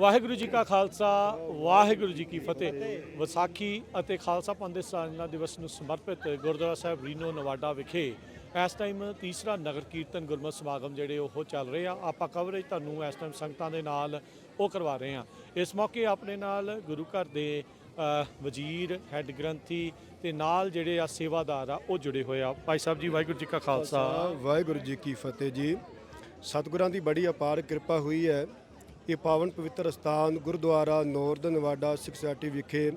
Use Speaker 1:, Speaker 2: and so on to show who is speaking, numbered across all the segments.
Speaker 1: ਵਾਹਿਗੁਰੂ ਜੀ ਕਾ ਖਾਲਸਾ ਵਾਹਿਗੁਰੂ ਜੀ ਕੀ ਫਤਿਹ। ਵਿਸਾਖੀ ਅਤੇ ਖਾਲਸਾ ਪੰਥ ਦੇ ਸਾਜਨਾ ਦਿਵਸ ਨੂੰ ਸਮਰਪਿਤ ਗੁਰਦੁਆਰਾ ਸਾਹਿਬ ਰੀਨੋ ਨਵਾਡਾ ਵਿਖੇ ਇਸ ਟਾਈਮ ਤੀਸਰਾ ਨਗਰ ਕੀਰਤਨ ਗੁਰਮਤਿ ਸਮਾਗਮ ਜਿਹੜੇ ਉਹ ਚੱਲ ਰਹੇ ਆ। ਆਪਾਂ ਕਵਰੇਜ ਤੁਹਾਨੂੰ ਇਸ ਟਾਈਮ ਸੰਗਤਾਂ ਦੇ ਨਾਲ ਉਹ ਕਰਵਾ ਰਹੇ ਆ। ਇਸ ਮੌਕੇ ਆਪਣੇ ਨਾਲ ਗੁਰੂ ਘਰ ਦੇ ਵਜ਼ੀਰ, ਹੈੱਡ ਗ੍ਰੰਥੀ ਤੇ ਨਾਲ ਜਿਹੜੇ ਆ ਸੇਵਾਦਾਰ ਆ ਉਹ ਜੁੜੇ ਹੋਏ ਆ। ਭਾਈ ਸਾਹਿਬ ਜੀ ਵਾਹਿਗੁਰੂ ਜੀ ਕਾ ਖਾਲਸਾ
Speaker 2: ਵਾਹਿਗੁਰੂ ਜੀ ਕੀ ਫਤਿਹ ਜੀ। ਸਤਿਗੁਰਾਂ ਦੀ ਬੜੀ ਅਪਾਰ ਕਿਰਪਾ ਹੋਈ ਹੈ। ਇਹ ਪਾਵਨ ਪਵਿੱਤਰ ਸਥਾਨ ਗੁਰਦੁਆਰਾ ਨੌਰਦ ਨਵਾਡਾ ਸਿੱਖ ਸੁਸਾਇਟੀ ਵਿਖੇ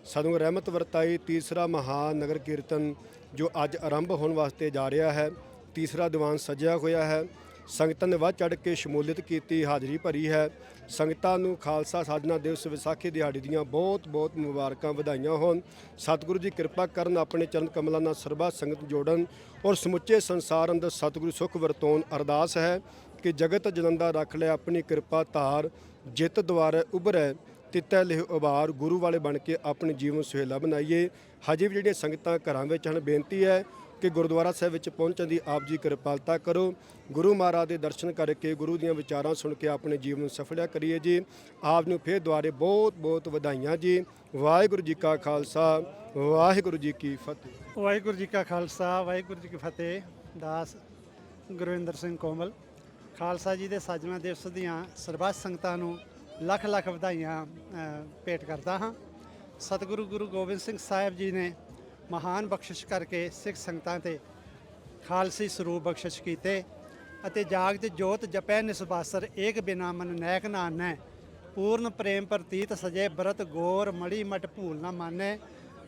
Speaker 2: ਸਾਨੂੰ ਰਹਿਮਤ ਵਰਤਾਈ ਤੀਸਰਾ ਮਹਾਨ ਨਗਰ ਕੀਰਤਨ ਜੋ ਅੱਜ ਆਰੰਭ ਹੋਣ ਵਾਸਤੇ ਜਾ ਰਿਹਾ ਹੈ। ਤੀਸਰਾ ਦੀਵਾਨ ਸਜਿਆ ਹੋਇਆ ਹੈ। ਸੰਗਤਾਂ ਨੇ ਵੱਧ ਚੜ੍ਹ ਕੇ ਸ਼ਮੂਲੀਅਤ ਕੀਤੀ, ਹਾਜ਼ਰੀ ਭਰੀ ਹੈ। ਸੰਗਤਾਂ ਨੂੰ ਖਾਲਸਾ ਸਾਜਨਾ ਦਿਵਸ ਵਿਸਾਖੀ ਦਿਹਾੜੀ ਦੀਆਂ ਬਹੁਤ ਬਹੁਤ ਮੁਬਾਰਕਾਂ, ਵਧਾਈਆਂ ਹੋਣ। ਸਤਿਗੁਰੂ ਜੀ ਕਿਰਪਾ ਕਰਨ, ਆਪਣੇ ਚਰਨ ਕਮਲਾਂ ਨਾਲ ਸਰਬਾ ਸੰਗਤ ਜੋੜਨ ਔਰ ਸਮੁੱਚੇ ਸੰਸਾਰ ਅੰਦਰ ਸਤਿਗੁਰੂ ਸੁਖ ਵਰਤੋਣ। ਅਰਦਾਸ ਹੈ ਕਿ ਜਗਤ ਜਨੰਦਾ ਰੱਖ ਲੈ ਆਪਣੀ ਕਿਰਪਾ ਧਾਰ, ਜਿੱਤ ਦੁਆਰੇ ਉਭਰੈ ਤਿੱਤੈ ਲਿਹ ਉਬਾਰ। ਗੁਰੂ ਵਾਲੇ ਬਣ ਕੇ ਆਪਣੇ ਜੀਵਨ ਸੁਹੇਲਾ ਬਣਾਈਏ। ਹਜੇ ਵੀ ਜਿਹੜੀਆਂ ਸੰਗਤਾਂ ਘਰਾਂ ਵਿੱਚ ਹਨ, ਬੇਨਤੀ ਹੈ ਕਿ ਗੁਰਦੁਆਰਾ ਸਾਹਿਬ ਵਿੱਚ ਪਹੁੰਚਣ ਦੀ ਆਪ ਜੀ ਕਿਰਪਾਲਤਾ ਕਰੋ। ਗੁਰੂ ਮਹਾਰਾਜ ਦੇ ਦਰਸ਼ਨ ਕਰਕੇ, ਗੁਰੂ ਦੀਆਂ ਵਿਚਾਰਾਂ ਸੁਣ ਕੇ ਆਪਣੇ ਜੀਵਨ ਨੂੰ ਸਫਲਿਆ ਕਰੀਏ ਜੀ। ਆਪ ਨੂੰ ਫਿਰ ਦੁਆਰੇ ਬਹੁਤ ਬਹੁਤ ਵਧਾਈਆਂ ਜੀ। ਵਾਹਿਗੁਰੂ ਜੀ ਕਾ ਖਾਲਸਾ ਵਾਹਿਗੁਰੂ ਜੀ ਕੀ ਫਤਿਹ।
Speaker 3: ਵਾਹਿਗੁਰੂ ਜੀ ਕਾ ਖਾਲਸਾ ਵਾਹਿਗੁਰੂ ਜੀ ਕੀ ਫਤਿਹ। ਦਾਸ ਗੁਰਵਿੰਦਰ ਸਿੰਘ ਕੋਮਲ। ਖਾਲਸਾ ਜੀ ਦੇ ਸਾਜਨਾ ਦਿਵਸ ਦੀਆਂ ਸਰਬੱਤ ਸੰਗਤਾਂ ਨੂੰ ਲੱਖ ਲੱਖ ਵਧਾਈਆਂ ਭੇਟ ਕਰਦਾ ਹਾਂ। ਸਤਿਗੁਰੂ ਗੁਰੂ ਗੋਬਿੰਦ ਸਿੰਘ ਸਾਹਿਬ ਜੀ ਨੇ ਮਹਾਨ ਬਖਸ਼ਿਸ਼ ਕਰਕੇ ਸਿੱਖ ਸੰਗਤਾਂ ਤੇ ਖਾਲਸੀ ਸਰੂਪ ਬਖਸ਼ਿਸ਼ ਕੀਤੇ ਅਤੇ ਜਾਗਤ ਜੋਤ ਜਪੈ ਨਿਸਬਾਸਰ ਏਕ ਬਿਨਾ ਮਨ ਨੈਕ ਨਾਨੈ। ਪੂਰਨ ਪ੍ਰੇਮ ਪ੍ਰਤੀਤ ਸਜੇ ਬਰਤ ਗੌਰ ਮੜੀ ਮਟ ਭੂਲ ਨਾ ਮਾਨੈ।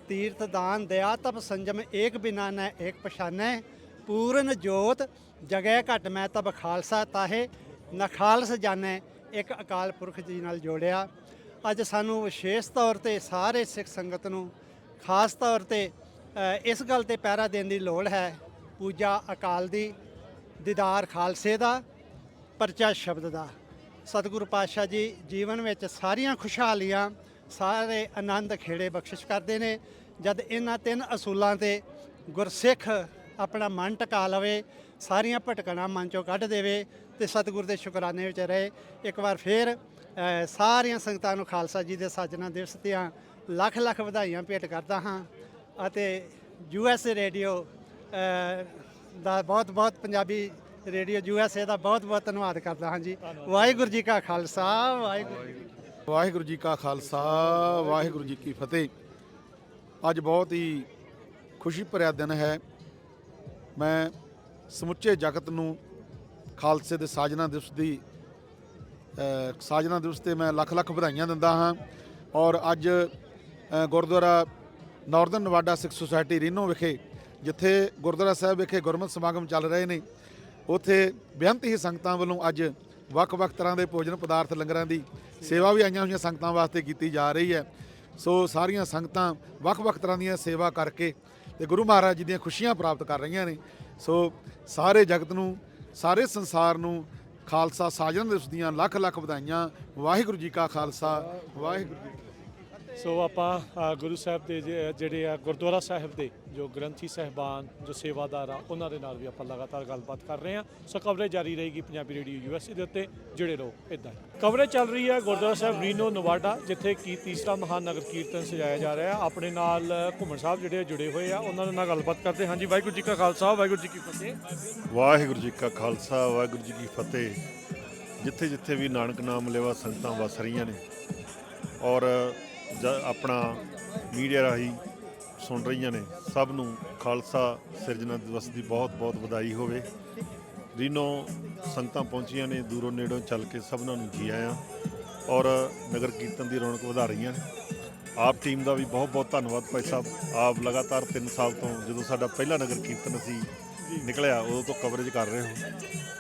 Speaker 3: ਤੀਰਥ ਦਾਨ ਦਇਆ ਤਪ ਸੰਜਮ ਏਕ ਬਿਨਾ ਨੈ ਏਕ ਪਛਾਨੈ। ਪੂਰਨ ਜੋਤ ਜਗੈ ਘਟ ਮੈਂ ਤਬ ਖਾਲਸਾ ਤਾਹੇ ਨਾ ਖਾਲਸ ਜਾਣੈ। ਇੱਕ ਅਕਾਲ ਪੁਰਖ ਜੀ ਨਾਲ ਜੋੜਿਆ। ਅੱਜ ਸਾਨੂੰ ਵਿਸ਼ੇਸ਼ ਤੌਰ ਤੇ ਸਾਰੇ ਸਿੱਖ ਸੰਗਤ ਨੂੰ ਖਾਸ ਤੌਰ ਤੇ ਇਸ ਗੱਲ ਤੇ ਪਹਿਰਾ ਦੇਣ ਦੀ ਲੋੜ ਹੈ। ਪੂਜਾ ਅਕਾਲ ਦੀ, ਦੀਦਾਰ ਖਾਲਸੇ ਦਾ, ਪਰਚਾ ਸ਼ਬਦ ਦਾ। ਸਤਿਗੁਰੂ ਪਾਤਸ਼ਾਹ ਜੀ ਜੀਵਨ ਵਿੱਚ ਸਾਰੀਆਂ ਖੁਸ਼ਹਾਲੀਆਂ, ਸਾਰੇ ਆਨੰਦ ਖੇੜੇ ਬਖਸ਼ਿਸ਼ ਕਰਦੇ ਨੇ। ਜਦ ਇਹਨਾਂ ਤਿੰਨ ਅਸੂਲਾਂ ਤੇ ਗੁਰਸਿੱਖ ਆਪਣਾ ਮਨ ਟਿਕਾ ਲਵੇ, ਸਾਰੀਆਂ ਭਟਕਣਾ ਮਨ ਚੋਂ ਕੱਢ ਦੇਵੇ ਤੇ ਸਤਿਗੁਰ ਦੇ ਸ਼ੁਕਰਾਨੇ ਵਿੱਚ ਰਹੇ। ਇੱਕ ਵਾਰ ਫਿਰ ਸਾਰੀਆਂ ਸੰਗਤਾਂ ਨੂੰ ਖਾਲਸਾ ਜੀ ਦੇ ਸਾਜਨਾ ਦਿਵਸ ਦੀਆਂ ਲੱਖ ਲੱਖ ਵਧਾਈਆਂ ਭੇਟ ਕਰਦਾ ਹਾਂ ਅਤੇ USA ਰੇਡੀਓ ਦਾ ਬਹੁਤ ਬਹੁਤ, ਪੰਜਾਬੀ ਰੇਡੀਓ USA ਦਾ ਬਹੁਤ ਬਹੁਤ ਧੰਨਵਾਦ ਕਰਦਾ ਹਾਂ ਜੀ। ਵਾਹਿਗੁਰੂ ਜੀ ਕਾ ਖਾਲਸਾ
Speaker 4: ਵਾਹਿਗੁਰੂ ਜੀ ਕਾ ਖਾਲਸਾ ਵਾਹਿਗੁਰੂ ਜੀ ਕੀ ਫਤਿਹ। ਅੱਜ ਬਹੁਤ ਹੀ ਖੁਸ਼ੀ ਭਰਿਆ ਦਿਨ ਹੈ। ਮੈਂ ਸਮੁੱਚੇ ਜਗਤ ਨੂੰ ਖਾਲਸੇ ਦੇ ਸਾਜਨਾ ਦਿਵਸ ਤੇ ਮੈਂ ਲੱਖ ਲੱਖ ਵਧਾਈਆਂ ਦਿੰਦਾ ਹਾਂ। ਔਰ ਅੱਜ ਗੁਰਦੁਆਰਾ ਨਾਰਦਰਨ ਨਵਾਡਾ ਸਿੱਖ ਸੁਸਾਇਟੀ ਰੀਨੋ ਵਿਖੇ, ਜਿੱਥੇ ਗੁਰਦੁਆਰਾ ਸਾਹਿਬ ਵਿਖੇ ਗੁਰਮਤਿ ਸਮਾਗਮ ਚੱਲ ਰਹੇ ਨੇ, ਉੱਥੇ ਬੇਅੰਤ ਹੀ ਸੰਗਤਾਂ ਵੱਲੋਂ ਅੱਜ ਵੱਖ-ਵੱਖ ਤਰ੍ਹਾਂ ਦੇ ਭੋਜਨ ਪਦਾਰਥ, ਲੰਗਰਾਂ ਦੀ ਸੇਵਾ ਵੀ ਆਈਆਂ ਹੋਈਆਂ ਸੰਗਤਾਂ ਵਾਸਤੇ ਕੀਤੀ ਜਾ ਰਹੀ ਹੈ। ਸੋ ਸਾਰੀਆਂ ਸੰਗਤਾਂ ਵੱਖ-ਵੱਖ ਤਰ੍ਹਾਂ ਦੀਆਂ ਸੇਵਾ ਕਰਕੇ ਤੇ ਗੁਰੂ ਮਹਾਰਾਜ ਜੀ ਦੀਆਂ ਖੁਸ਼ੀਆਂ ਪ੍ਰਾਪਤ ਕਰ ਰਹੀਆਂ ਨੇ। ਸੋ ਸਾਰੇ ਜਗਤ ਨੂੰ, ਸਾਰੇ ਸੰਸਾਰ ਨੂੰ ਖਾਲਸਾ ਸਾਜਨਾ ਦਿਵਸ ਦੀਆਂ ਲੱਖ ਲੱਖ ਵਧਾਈਆਂ। ਵਾਹਿਗੁਰੂ ਜੀ ਕਾ ਖਾਲਸਾ ਵਾਹਿਗੁਰੂ ਜੀ।
Speaker 1: ਸੋ ਆਪਾਂ ਗੁਰੂ ਸਾਹਿਬ ਦੇ ਜਿਹੜੇ ਆ ਗੁਰਦੁਆਰਾ ਸਾਹਿਬ ਦੇ ਜੋ ਗ੍ਰੰਥੀ ਸਾਹਿਬਾਨ, ਜੋ ਸੇਵਾਦਾਰ ਆ, ਉਹਨਾਂ ਦੇ ਨਾਲ ਵੀ ਆਪਾਂ ਲਗਾਤਾਰ ਗੱਲਬਾਤ ਕਰ ਰਹੇ ਹਾਂ। ਸੋ ਕਵਰੇਜ ਜਾਰੀ ਰਹੇਗੀ ਪੰਜਾਬੀ ਰੇਡੀਓ USA ਦੇ ਉੱਤੇ। ਜੁੜੇ ਰਹੋ ਇੱਦਾਂ ਹੀ। ਕਵਰੇਜ ਚੱਲ ਰਹੀ ਹੈ ਗੁਰਦੁਆਰਾ ਸਾਹਿਬ ਰੀਨੋ ਨਵਾਡਾ, ਜਿੱਥੇ ਕਿ ਤੀਸਰਾ ਮਹਾਨ ਨਗਰ ਕੀਰਤਨ ਸਜਾਇਆ ਜਾ ਰਿਹਾ। ਆਪਣੇ ਨਾਲ ਘੁੰਮਣ ਸਾਹਿਬ ਜਿਹੜੇ ਜੁੜੇ ਹੋਏ ਆ, ਉਹਨਾਂ ਦੇ ਨਾਲ ਗੱਲਬਾਤ ਕਰਦੇ। ਹਾਂਜੀ, ਵਾਹਿਗੁਰੂ ਜੀ ਕਾ ਖਾਲਸਾ ਵਾਹਿਗੁਰੂ ਜੀ ਕੀ ਫਤਿਹ।
Speaker 5: ਵਾਹਿਗੁਰੂ ਜੀ ਕਾ ਖਾਲਸਾ ਵਾਹਿਗੁਰੂ ਜੀ ਕੀ ਫਤਿਹ। ਜਿੱਥੇ ਜਿੱਥੇ ਵੀ ਨਾਨਕ ਨਾਮ ਲੈਵਾ ਸੰਗਤਾਂ ਵਸ ਰਹੀਆਂ ਨੇ ਔਰ ਆਪਣਾ ਮੀਡੀਆ ਰਾਹੀਂ ਸੁਣ ਰਹੀਆਂ ਨੇ, ਸਭ ਨੂੰ ਖਾਲਸਾ ਸਿਰਜਣਾ ਦਿਵਸ ਦੀ ਬਹੁਤ ਬਹੁਤ ਵਧਾਈ ਹੋਵੇ। ਰੀਨੋ ਸੰਗਤਾਂ ਪਹੁੰਚੀਆਂ ਨੇ ਦੂਰੋਂ ਨੇੜੋਂ ਚੱਲ ਕੇ, ਸਭਨਾਂ ਨੂੰ ਜੀ ਆਇਆਂ। ਔਰ ਨਗਰ ਕੀਰਤਨ ਦੀ ਰੌਣਕ ਵਧਾ ਰਹੀਆਂ ਨੇ। ਆਪ ਟੀਮ ਦਾ ਵੀ ਬਹੁਤ ਬਹੁਤ ਧੰਨਵਾਦ ਭਾਈ ਸਾਹਿਬ। ਆਪ ਲਗਾਤਾਰ 3 ਸਾਲ ਤੋਂ, ਜਦੋਂ ਸਾਡਾ ਪਹਿਲਾ ਨਗਰ ਕੀਰਤਨ ਅਸੀਂ ਨਿਕਲਿਆ, ਉਦੋਂ ਤੋਂ ਕਵਰੇਜ ਕਰ ਰਹੇ ਹੋ।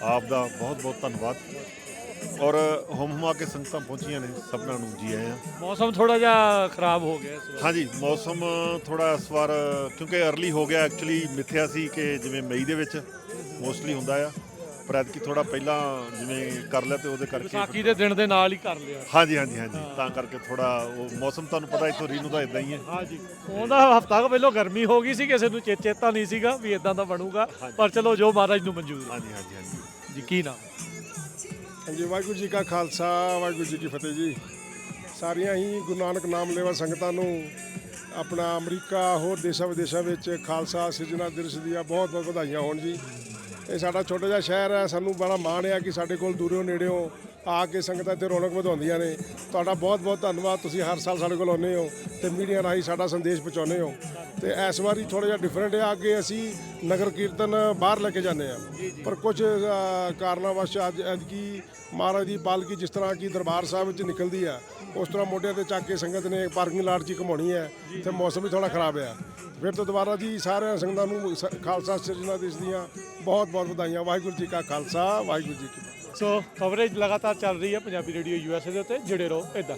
Speaker 5: ਆਪ ਦਾ ਬਹੁਤ ਬਹੁਤ ਧੰਨਵਾਦ। ਔਰ ਹੁਮ ਕੇ ਸੰਗਤਾਂ ਪਹੁੰਚੀਆਂ ਨੇ, ਸਭਨਾਂ ਨੂੰ ਜੀ ਆਇਆਂ।
Speaker 1: ਮੌਸਮ ਥੋੜਾ ਜਿਹਾ ਖਰਾਬ ਹੋ ਗਿਆ ਇਸ ਵਾਰ।
Speaker 5: ਹਾਂਜੀ, ਮੌਸਮ ਥੋੜਾ ਇਸ ਵਾਰ ਕਿਉਂਕਿ ਅਰਲੀ ਹੋ ਗਿਆ। ਐਕਚੁਅਲੀ ਮਿੱਥਿਆ ਸੀ ਕਿ ਜਿਵੇਂ ਮਈ ਦੇ ਵਿੱਚ ਮੋਸਟਲੀ ਹੁੰਦਾ ਆ, ਪਰ ਐਤਕੀ ਥੋੜਾ ਪਹਿਲਾਂ ਜਿਵੇਂ ਕਰ ਲਿਆ ਤੇ ਉਹਦੇ ਕਰਕੇ
Speaker 1: ਵਿਸਾਖੀ ਦੇ ਦਿਨ ਦੇ ਨਾਲ ਹੀ ਕਰ ਲਿਆ।
Speaker 5: ਹਾਂਜੀ, ਤਾਂ ਕਰਕੇ ਥੋੜਾ ਉਹ ਮੌਸਮ, ਤੁਹਾਨੂੰ ਪਤਾ ਇੱਥੋਂ ਰੀਨੋ ਦਾ ਇਦਾਂ ਹੀ ਹੈ।
Speaker 1: ਹਾਂਜੀ, ਉਹਦਾ ਹਫ਼ਤਾ ਕੁ ਪਹਿਲਾਂ ਗਰਮੀ ਹੋ ਗਈ ਸੀ, ਕਿਸੇ ਨੂੰ ਚੇਤਾ ਨਹੀਂ ਸੀਗਾ ਵੀ ਇਦਾਂ ਦਾ ਬਣੂਗਾ, ਪਰ ਚਲੋ ਜੋ ਮਹਾਰਾਜ ਨੂੰ ਮਨਜ਼ੂਰ।
Speaker 5: ਹਾਂਜੀ
Speaker 1: ਜੀ। ਕੀ ਨਾਮ?
Speaker 6: ਹਾਂਜੀ, ਵਾਹਿਗੁਰੂ ਜੀ ਕਾ ਖਾਲਸਾ, ਵਾਹਿਗੁਰੂ ਜੀ ਕੀ ਫਤਿਹ ਜੀ। ਸਾਰੀਆਂ ਹੀ ਗੁਰੂ ਨਾਨਕ ਨਾਮ ਲੈਵਾ ਸੰਗਤਾਂ ਨੂੰ ਆਪਣਾ ਅਮਰੀਕਾ ਹੋਰ ਦੇਸ਼ਾਂ ਵਿਦੇਸ਼ਾਂ ਵਿੱਚ ਖਾਲਸਾ ਸਿਰਜਣਾ ਦਿਵਸ ਦੀਆਂ ਬਹੁਤ ਬਹੁਤ ਵਧਾਈਆਂ ਹੋਣ ਜੀ। ਇਹ ਸਾਡਾ ਛੋਟਾ ਜਿਹਾ ਸ਼ਹਿਰ ਹੈ, ਸਾਨੂੰ ਬੜਾ ਮਾਣ ਹੈ ਕਿ ਸਾਡੇ ਕੋਲ ਦੂਰੋਂ ਨੇੜਿਓਂ ਆ ਕੇ ਸੰਗਤਾਂ ਇੱਥੇ ਰੌਣਕ ਵਧਾਉਂਦੀਆਂ ਨੇ। ਤੁਹਾਡਾ ਬਹੁਤ ਬਹੁਤ ਧੰਨਵਾਦ, ਤੁਸੀਂ ਹਰ ਸਾਲ ਸਾਡੇ ਕੋਲ ਆਉਂਦੇ ਹੋ ਤੇ ਮੀਡੀਆ ਰਾਹੀਂ ਸਾਡਾ ਸੰਦੇਸ਼ ਪਹੁੰਚਾਉਂਦੇ ਹੋ। ਤੇ ਇਸ ਵਾਰੀ ਥੋੜ੍ਹਾ ਜਿਹਾ ਡਿਫਰੈਂਟ ਹੈ, ਅੱਗੇ ਅਸੀਂ ਨਗਰ ਕੀਰਤਨ ਬਾਹਰ ਲੈ ਕੇ ਜਾਂਦੇ ਹਾਂ, ਪਰ ਕੁਝ ਕਾਰਨਾਂ ਵਸ਼ ਅੱਜ ਐਤਕੀ ਮਹਾਰਾਜ ਦੀ ਪਾਲਕੀ ਜਿਸ ਤਰ੍ਹਾਂ ਕਿ ਦਰਬਾਰ ਸਾਹਿਬ ਵਿੱਚ ਨਿਕਲਦੀ ਆ, ਉਸ ਤਰ੍ਹਾਂ ਮੋਢਿਆਂ ਤੇ ਚੱਕ ਕੇ ਸੰਗਤ ਨੇ ਪਾਰਕਿੰਗ ਲਾਟ 'ਚ ਘੁਮਾਉਣੀ ਹੈ ਤੇ ਮੌਸਮ ਵੀ ਥੋੜ੍ਹਾ ਖਰਾਬ ਆ। ਫਿਰ ਤੋਂ ਦੁਬਾਰਾ ਜੀ ਸਾਰਿਆਂ ਸੰਗਤਾਂ ਨੂੰ ਖਾਲਸਾ ਸਿਰਜਣਾ ਦਿਵਸ ਦੀਆਂ ਬਹੁਤ ਬਹੁਤ ਵਧਾਈਆਂ। ਵਾਹਿਗੁਰੂ ਜੀ ਕਾ ਖਾਲਸਾ, ਵਾਹਿਗੁਰੂ ਜੀ ਕੀ ਫਤਿਹ।
Speaker 1: ਸੋ ਕਵਰੇਜ ਲਗਾਤਾਰ ਚੱਲ ਰਹੀ ਹੈ ਪੰਜਾਬੀ ਰੇਡੀਓ USA ਦੇ ਉੱਤੇ, ਜੁੜੇ ਰਹੋ ਇੱਦਾਂ।